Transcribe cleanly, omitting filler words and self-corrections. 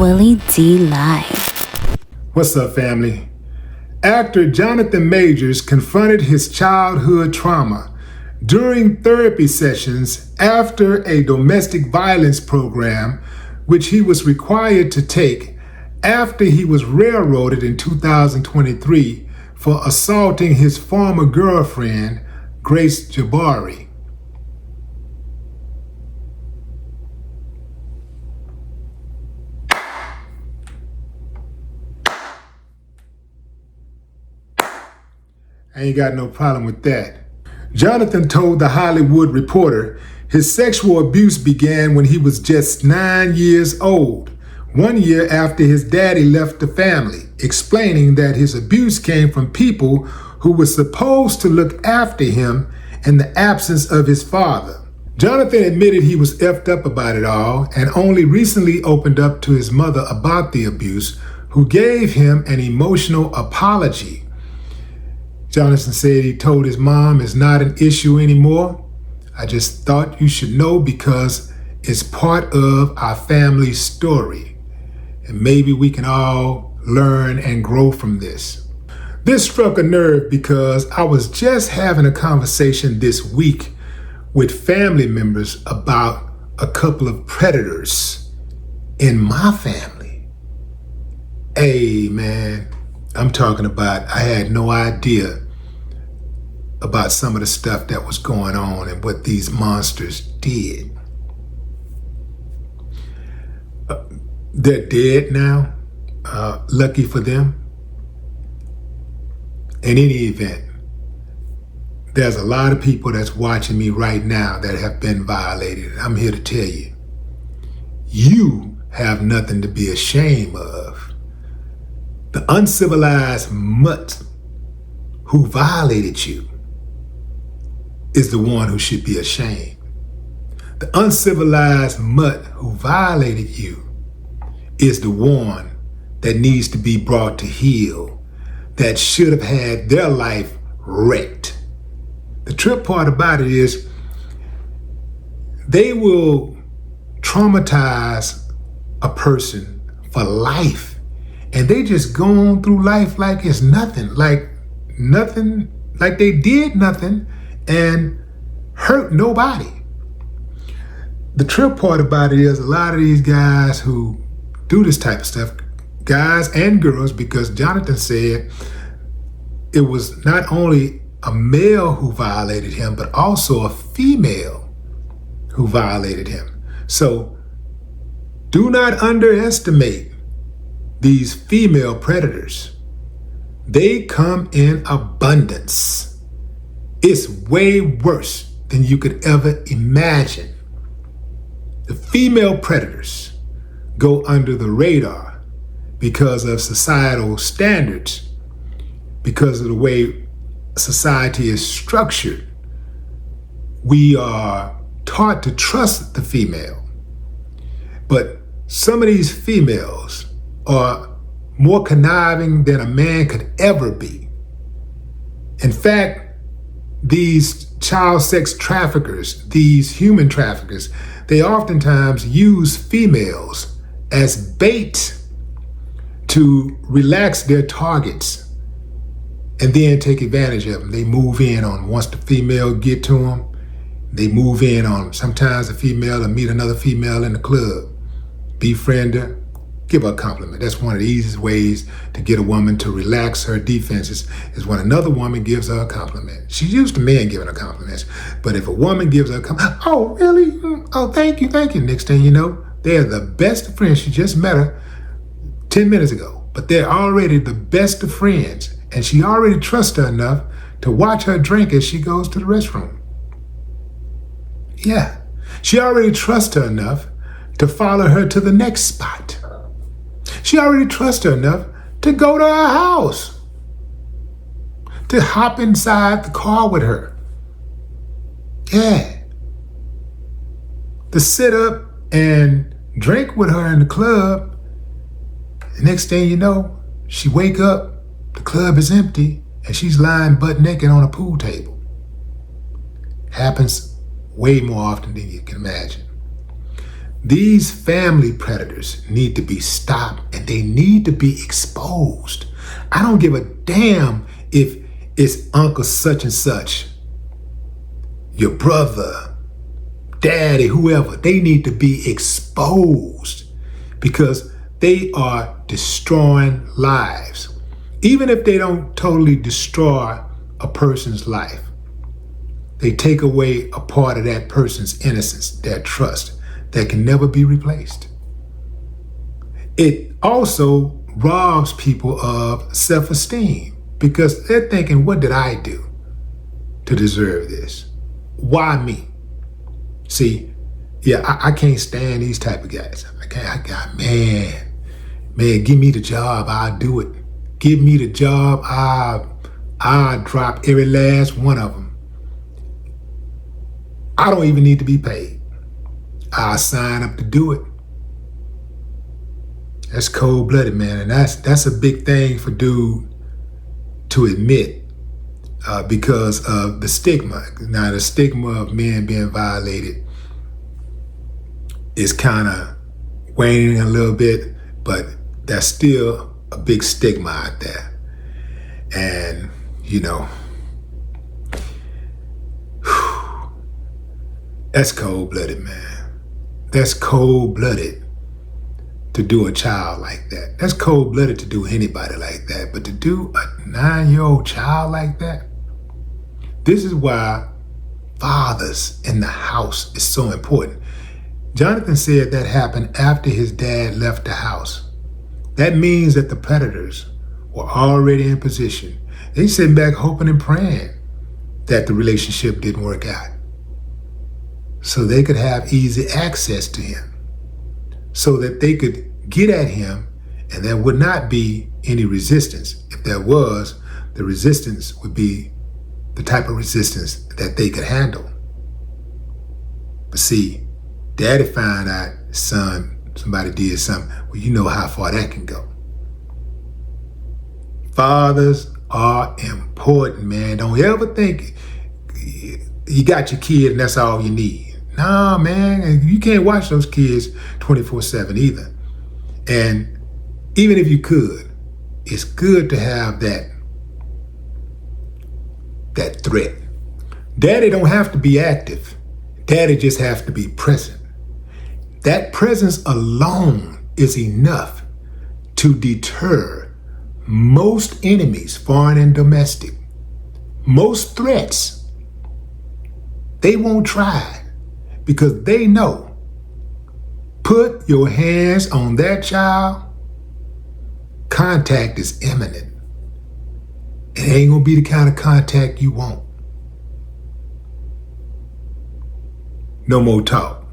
Willie D Live. What's up, family? Actor Jonathan Majors confronted his childhood trauma during therapy sessions after a domestic violence program, which he was required to take after he was railroaded in 2023 for assaulting his former girlfriend, Grace Jabari. I ain't got no problem with that. Jonathan told The Hollywood Reporter his sexual abuse began when he was just 9 years old, 1 year after his daddy left the family, explaining that his abuse came from people who were supposed to look after him in the absence of his father. Jonathan admitted he was effed up about it all and only recently opened up to his mother about the abuse, who gave him an emotional apology. Jonathan said he told his mom it's not an issue anymore. I just thought you should know because it's part of our family story. And maybe we can all learn and grow from this. This struck a nerve because I was just having a conversation this week with family members about a couple of predators in my family. Hey, man, I'm talking about I had no idea about some of the stuff that was going on and what these monsters did. They're dead now, lucky for them. In any event, there's a lot of people that's watching me right now that have been violated. I'm here to tell you, you have nothing to be ashamed of. The uncivilized mutt who violated you is the one who should be ashamed. The uncivilized mutt who violated you is the one that needs to be brought to heel, that should have had their life wrecked. The trip part about it is they will traumatize a person for life, and they just go on through life like it's nothing, like they did nothing and hurt nobody. The trip part about it is a lot of these guys who do this type of stuff, guys and girls, because Jonathan said it was not only a male who violated him, but also a female who violated him. So do not underestimate these female predators. They come in abundance. It's way worse than you could ever imagine. The female predators go under the radar because of societal standards, because of the way society is structured. We are taught to trust the female, but some of these females are more conniving than a man could ever be. In fact, these child sex traffickers, these human traffickers, they oftentimes use females as bait to relax their targets and then take advantage of them. They move in on, once the female get to them, they move in on them. Sometimes a female will meet another female in the club, befriend her, give her a compliment. That's one of the easiest ways to get a woman to relax her defenses, is when another woman gives her a compliment. She's used to men giving her compliments, but if a woman gives her a compliment, oh, really? Oh, thank you. Next thing you know, they're the best of friends. She just met her 10 minutes ago, but they're already the best of friends, and she already trusts her enough to watch her drink as she goes to the restroom. Yeah, she already trusts her enough to follow her to the next spot. She already trusts her enough to go to her house, to hop inside the car with her. Yeah. To sit up and drink with her in the club. The next thing you know, she wake up, the club is empty, and she's lying butt naked on a pool table. Happens way more often than you can imagine. These family predators need to be stopped and they need to be exposed. I don't give a damn if it's Uncle such and such, your brother, daddy, whoever. They need to be exposed because they are destroying lives. Even if they don't totally destroy a person's life, they take away a part of that person's innocence, their trust, that can never be replaced. It also robs people of self-esteem because they're thinking, what did I do to deserve this? Why me? See, yeah, I can't stand these type of guys. Man, give me the job, I'll do it. Give me the job, I'll drop every last one of them. I don't even need to be paid. I'll sign up to do it. That's cold-blooded, man, and that's a big thing for dude to admit because of the stigma. Now, the stigma of men being violated is kind of waning a little bit, but there's still a big stigma out there. And, you know, that's cold-blooded, man. That's cold-blooded to do a child like that. That's cold-blooded to do anybody like that. But to do a 9-year-old child like that, this is why fathers in the house is so important. Jonathan said that happened after his dad left the house. That means that the predators were already in position. They sitting back hoping and praying that the relationship didn't work out, so they could have easy access to him, so that they could get at him and there would not be any resistance. If there was, the resistance would be the type of resistance that they could handle. But see, daddy found out his son, somebody did something. Well, you know how far that can go. Fathers are important, man. Don't ever think you got your kid and that's all you need. Nah, man, you can't watch those kids 24/7 either. And even if you could, it's good to have that threat. Daddy don't have to be active. Daddy just has to be present. That presence alone is enough to deter most enemies, foreign and domestic. Most threats, they won't try because they know, put your hands on that child, contact is imminent. It ain't gonna be the kind of contact you want. No more talk.